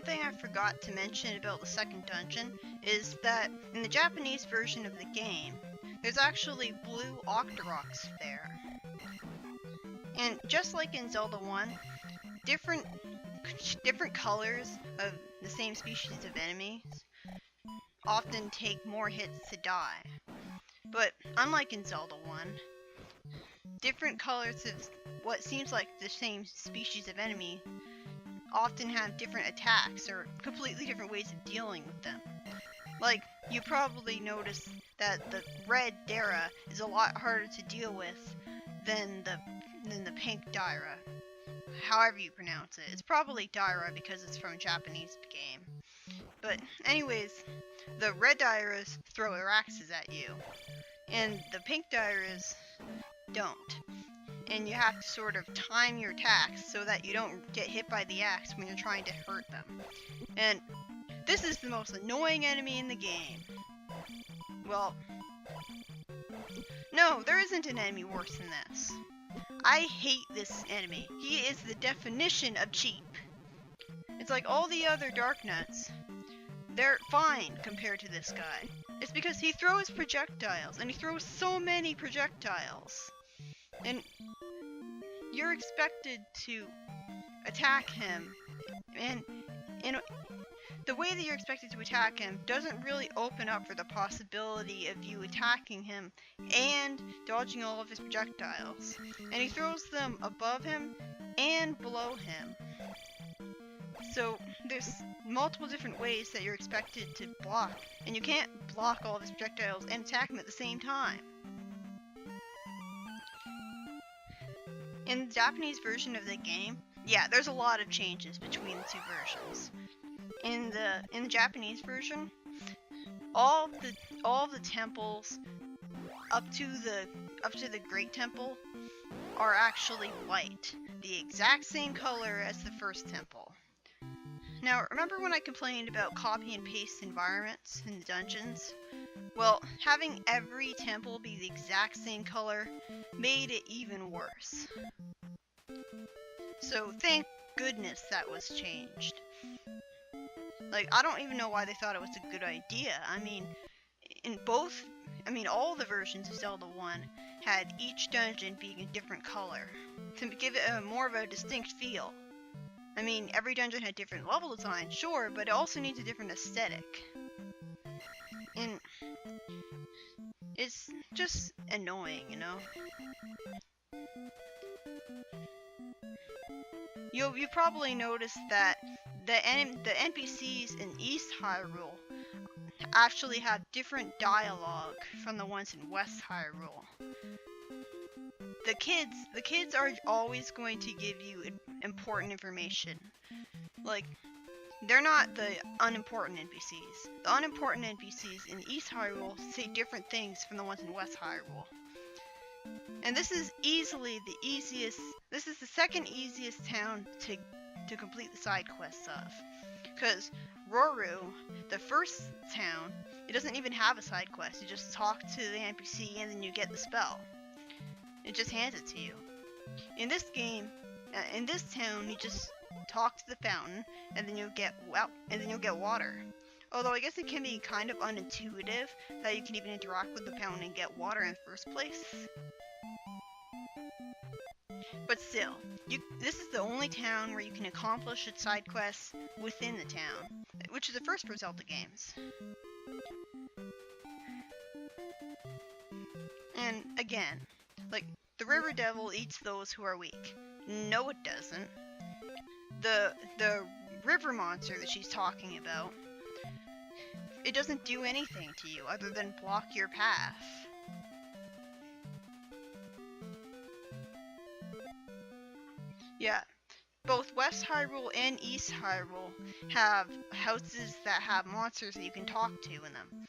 one thing I forgot to mention about the second dungeon is that in the Japanese version of the game, there's actually blue Octoroks there. And just like in Zelda 1, different colors of the same species of enemies often take more hits to die. But unlike in Zelda 1, different colors of what seems like the same species of enemy often have different attacks or completely different ways of dealing with them. Like, you probably noticed that the red Dara is a lot harder to deal with than the pink Daira. However you pronounce it. It's probably Daira because it's from a Japanese game. But anyways, the red Dairas throw their axes at you, and the pink Dairas don't. And you have to sort of time your attacks so that you don't get hit by the axe when you're trying to hurt them. And this is the most annoying enemy in the game. Well, no, there isn't an enemy worse than this. I hate this enemy. He is the definition of cheap. It's like all the other Dark Nuts. They're fine compared to this guy. It's because he throws projectiles, and he throws so many projectiles. And you're expected to attack him, and the way that you're expected to attack him doesn't really open up for the possibility of you attacking him and dodging all of his projectiles. And he throws them above him and below him. So there's multiple different ways that you're expected to block, and you can't block all of his projectiles and attack him at the same time. In the Japanese version of the game, yeah, there's a lot of changes between the two versions. In the Japanese version, all the temples up to the Great Temple are actually white, the exact same color as the first temple. Now, remember when I complained about copy and paste environments in the dungeons? Well, having every temple be the exact same color made it even worse. So thank goodness that was changed. Like, I don't even know why they thought it was a good idea. I mean, all the versions of Zelda 1 had each dungeon being a different color to give it more of a distinct feel. I mean, every dungeon had different level design, sure, but it also needs a different aesthetic. And it's just annoying, you know? You probably noticed that the NPCs in East Hyrule actually have different dialogue from the ones in West Hyrule. The kids are always going to give you important information. Like, they're not the unimportant NPCs. The unimportant NPCs in East Hyrule say different things from the ones in West Hyrule. And this is easily the easiest, this is the second easiest town to complete the side quests of. Because Roru, the first town, it doesn't even have a side quest. You just talk to the NPC and then you get the spell. It just hands it to you. In this game, in this town, you just talk to the fountain and then you'll get water. Although I guess it can be kind of unintuitive that you can even interact with the fountain and get water in the first place. But still, this is the only town where you can accomplish its side quests within the town, which is the first for Zelda games. And again, like, the River Devil eats those who are weak. No, it doesn't. The river monster that she's talking about, it doesn't do anything to you other than block your path. Yeah, both West Hyrule and East Hyrule have houses that have monsters that you can talk to in them,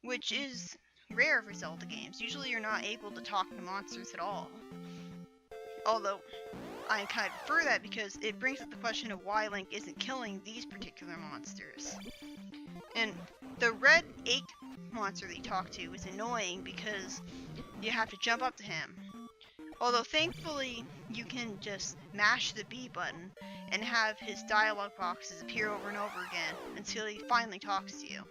which is rare for Zelda games. Usually you're not able to talk to monsters at all. Although, I kind of prefer that because it brings up the question of why Link isn't killing these particular monsters. And the red ache monster that you talk to is annoying because you have to jump up to him. Although thankfully you can just mash the B button and have his dialogue boxes appear over and over again until he finally talks to you.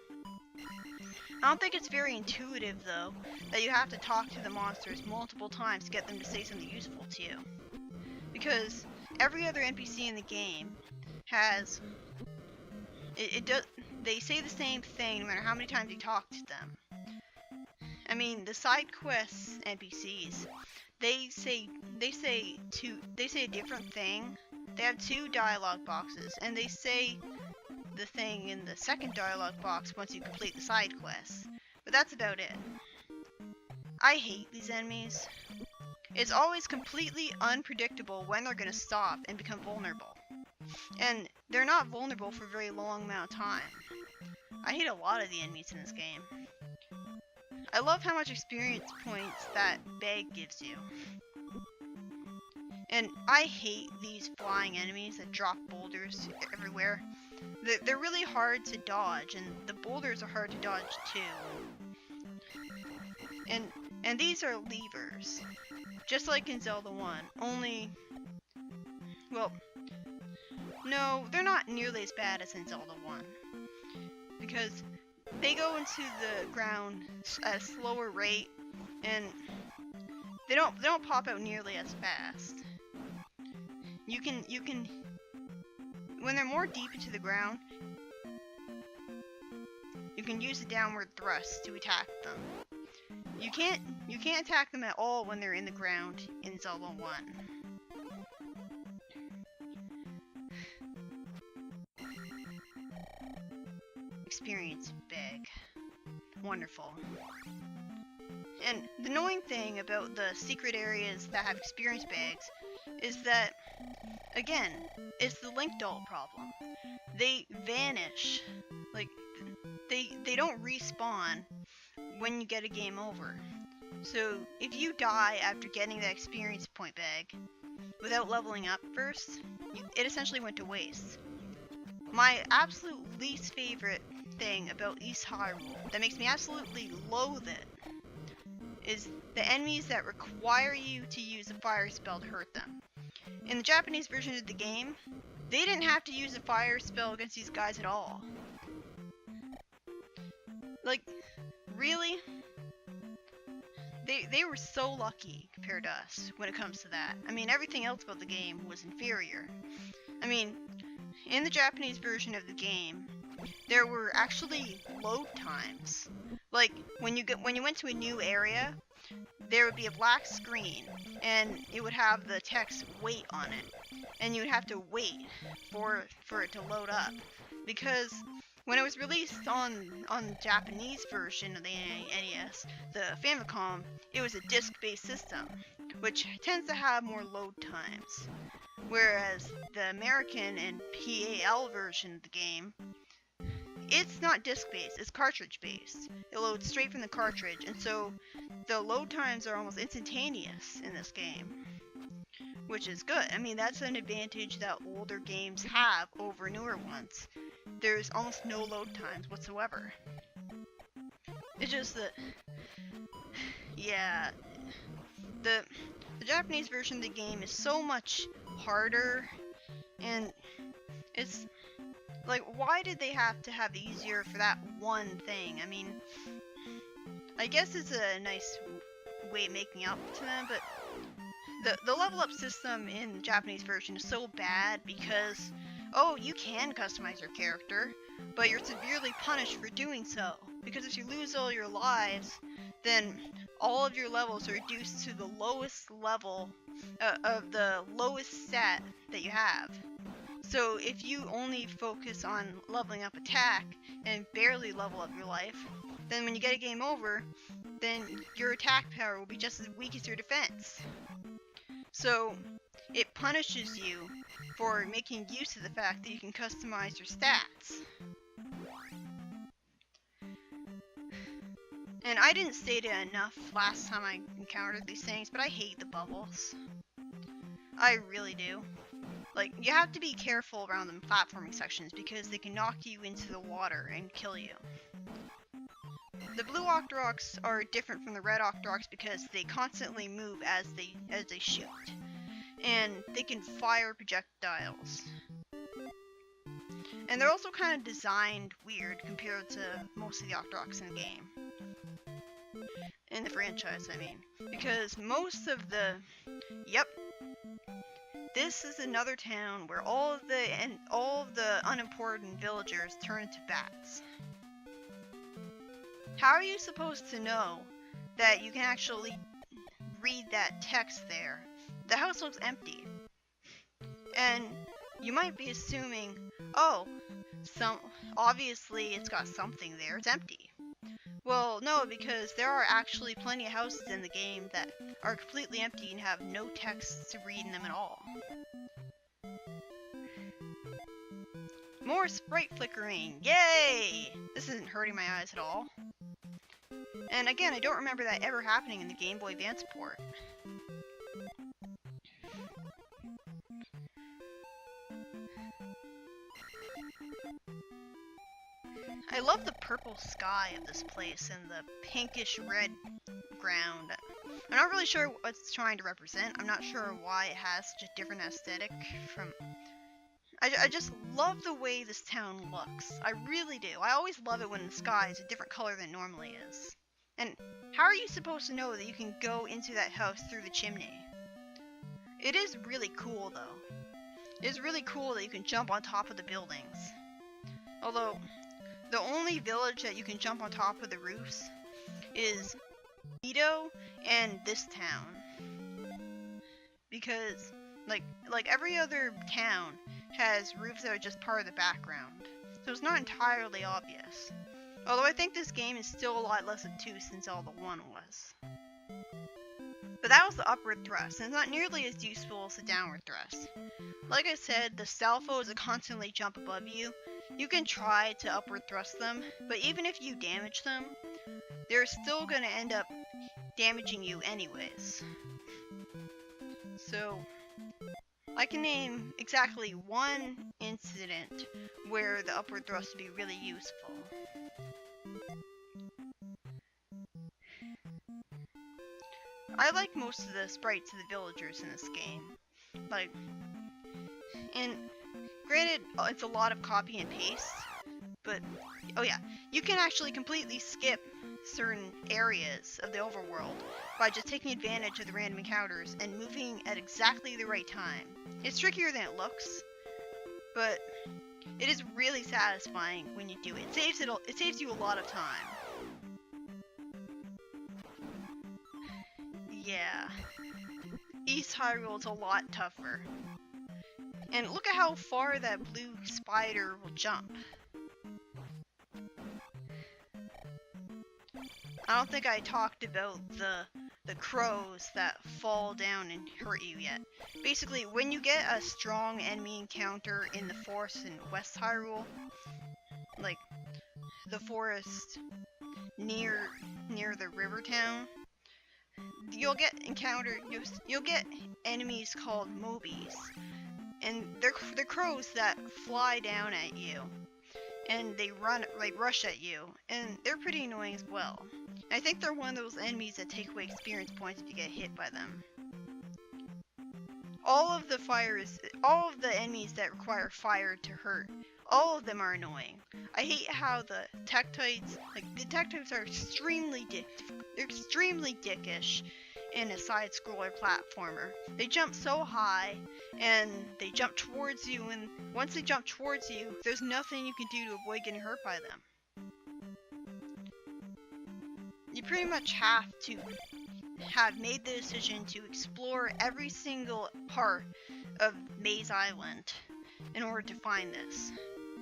I don't think it's very intuitive, though, that you have to talk to the monsters multiple times to get them to say something useful to you. Because every other NPC in the game has... They say the same thing no matter how many times you talk to them. I mean, the side quest NPCs, they say a different thing. They have 2 dialogue boxes, and they say the thing in the second dialogue box once you complete the side quests. But that's about it. I hate these enemies. It's always completely unpredictable when they're gonna stop and become vulnerable. And they're not vulnerable for a very long amount of time. I hate a lot of the enemies in this game. I love how much experience points that bag gives you. And I hate these flying enemies that drop boulders everywhere. They're really hard to dodge, and the boulders are hard to dodge too. And these are levers, just like in Zelda 1, only... Well, no, they're not nearly as bad as in Zelda 1. Because they go into the ground at a slower rate, and they don't pop out nearly as fast. You can when they're more deep into the ground, you can use the downward thrust to attack them. You can't attack them at all when they're in the ground in Zelda 1. Experience big. Wonderful. And the annoying thing about the secret areas that have experience bags is that, again, it's the Link doll problem. They vanish. Like, they don't respawn when you get a game over. So, if you die after getting that experience point bag without leveling up first, it essentially went to waste. My absolute least favorite thing about East Hyrule that makes me absolutely loathe it is the enemies that require you to use a fire spell to hurt them. In the Japanese version of the game, they didn't have to use a fire spell against these guys at all. Like, really? They were so lucky compared to us when it comes to that. I mean, everything else about the game was inferior. I mean, in the Japanese version of the game, there were actually load times. Like, when you went to a new area, there would be a black screen, and it would have the text "wait" on it, and you would have to wait for it to load up, because when it was released on the Japanese version of the NES, the Famicom, it was a disc-based system, which tends to have more load times, whereas the American and PAL version of the game, it's not disc-based, it's cartridge-based. It loads straight from the cartridge, and so the load times are almost instantaneous in this game, which is good. I mean, that's an advantage that older games have over newer ones. There's almost no load times whatsoever. It's just that, yeah, the Japanese version of the game is so much harder, and it's like, why did they have to have easier for that one thing? I mean, I guess it's a nice way of making up to them, but the level up system in the Japanese version is so bad because, oh, you can customize your character, but you're severely punished for doing so. Because if you lose all your lives, then all of your levels are reduced to the lowest level of the lowest stat that you have. So if you only focus on leveling up attack and barely level up your life, then when you get a game over, then your attack power will be just as weak as your defense. So it punishes you for making use of the fact that you can customize your stats. And I didn't state it enough last time I encountered these things, but I hate the bubbles. I really do. Like, you have to be careful around the platforming sections because they can knock you into the water and kill you. The blue Octoroks are different from the red Octoroks because they constantly move as they shoot. And they can fire projectiles. And they're also kind of designed weird compared to most of the Octoroks in the game. In the franchise, I mean. Because most of the... Yep. This is another town where all of the unimportant villagers turn into bats. How are you supposed to know that you can actually read that text there? The house looks empty. And you might be assuming, oh, obviously it's got something there, it's empty. Well, no, because there are actually plenty of houses in the game that are completely empty and have no text to read in them at all. More sprite flickering! Yay! This isn't hurting my eyes at all. And again, I don't remember that ever happening in the Game Boy Advance port. I love the purple sky of this place and the pinkish red ground. I'm not really sure what it's trying to represent. I'm not sure why it has such a different aesthetic from... I just love the way this town looks. I really do. I always love it when the sky is a different color than it normally is. And how are you supposed to know that you can go into that house through the chimney? It is really cool, though. It is really cool that you can jump on top of the buildings. Although, the only village that you can jump on top of the roofs is Ito and this town. Because, like every other town has roofs that are just part of the background. So it's not entirely obvious. Although I think this game is still a lot less obtuse than Zelda 1 was. But that was the upward thrust, and it's not nearly as useful as the downward thrust. Like I said, the salvos that constantly jump above you, you can try to upward thrust them, but even if you damage them, they're still going to end up damaging you anyways. So, I can name exactly one incident where the upward thrust would be really useful. I like most of the sprites of the villagers in this game. And granted, it's a lot of copy and paste, but, oh yeah, you can actually completely skip certain areas of the overworld by just taking advantage of the random encounters and moving at exactly the right time. It's trickier than it looks, but it is really satisfying when you do it. It saves you a lot of time. Yeah, East Hyrule is a lot tougher. And look at how far that blue spider will jump. I don't think I talked about the crows that fall down and hurt you yet. Basically, when you get a strong enemy encounter in the forest in West Hyrule, like the forest near the river town, you'll get enemies called Mobies, and they're crows that fly down at you, and they rush at you, and they're pretty annoying as well. I think they're one of those enemies that take away experience points if you get hit by them. All of the enemies that require fire to hurt, all of them are annoying. I hate how the Tektites are extremely dickish in a side-scroller platformer. They jump so high, and they jump towards you, and once they jump towards you, there's nothing you can do to avoid getting hurt by them. You pretty much have to have made the decision to explore every single part of Maze Island in order to find this.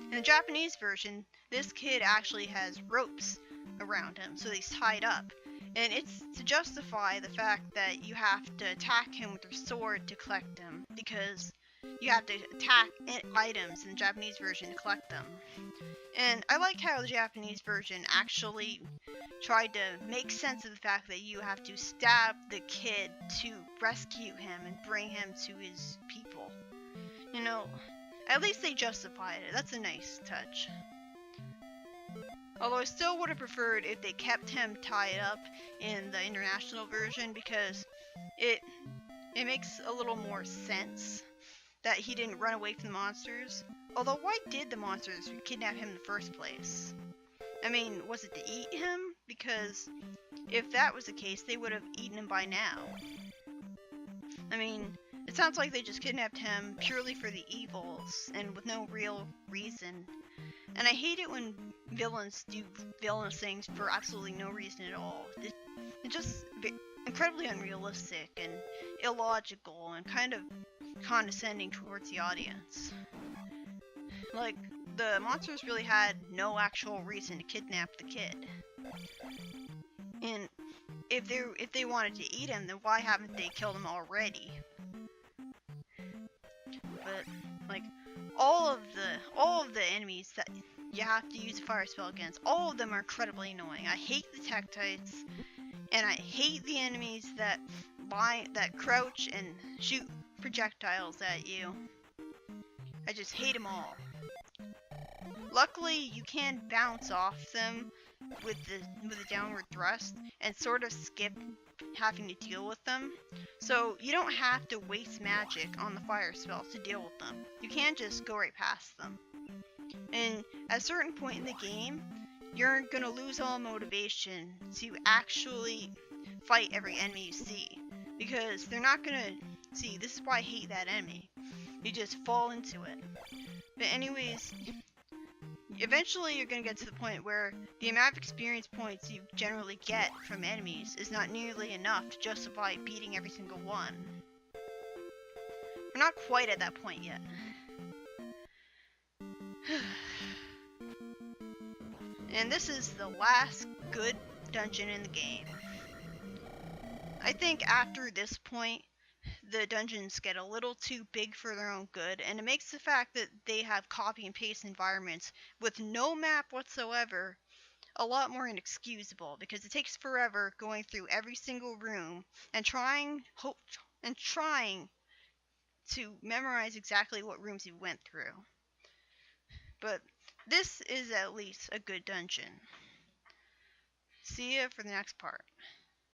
In the Japanese version, this kid actually has ropes around him, so he's tied up. And it's to justify the fact that you have to attack him with your sword to collect him, because you have to attack items in the Japanese version to collect them. And I like how the Japanese version actually tried to make sense of the fact that you have to stab the kid to rescue him and bring him to his people. You know, at least they justified it. That's a nice touch. Although I still would have preferred if they kept him tied up in the international version, because it makes a little more sense that he didn't run away from the monsters. Although, why did the monsters kidnap him in the first place? I mean, was it to eat him? Because if that was the case, they would have eaten him by now. I mean, it sounds like they just kidnapped him purely for the evils and with no real reason. And I hate it when villains do villainous things for absolutely no reason at all. It's just incredibly unrealistic and illogical and kind of condescending towards the audience. Like, the monsters really had no actual reason to kidnap the kid. And if they wanted to eat him, then why haven't they killed him already? But like all of the enemies that you have to use a fire spell against, all of them are incredibly annoying. I hate the Tektites, and I hate the enemies that crouch and shoot projectiles at you. I just hate them all. Luckily, you can bounce off them with the downward thrust and sort of skip having to deal with them. So you don't have to waste magic on the fire spells to deal with them. You can just go right past them. And at a certain point in the game, you're gonna lose all motivation to actually fight every enemy you see. Because they're not gonna see, this is why I hate that enemy. You just fall into it. But anyways, eventually you're going to get to the point where the amount of experience points you generally get from enemies is not nearly enough to justify beating every single one. We're not quite at that point yet. And this is the last good dungeon in the game. I think after this point, the dungeons get a little too big for their own good, and it makes the fact that they have copy and paste environments with no map whatsoever a lot more inexcusable, because it takes forever going through every single room and trying to memorize exactly what rooms you went through. But this is at least a good dungeon. See ya for the next part.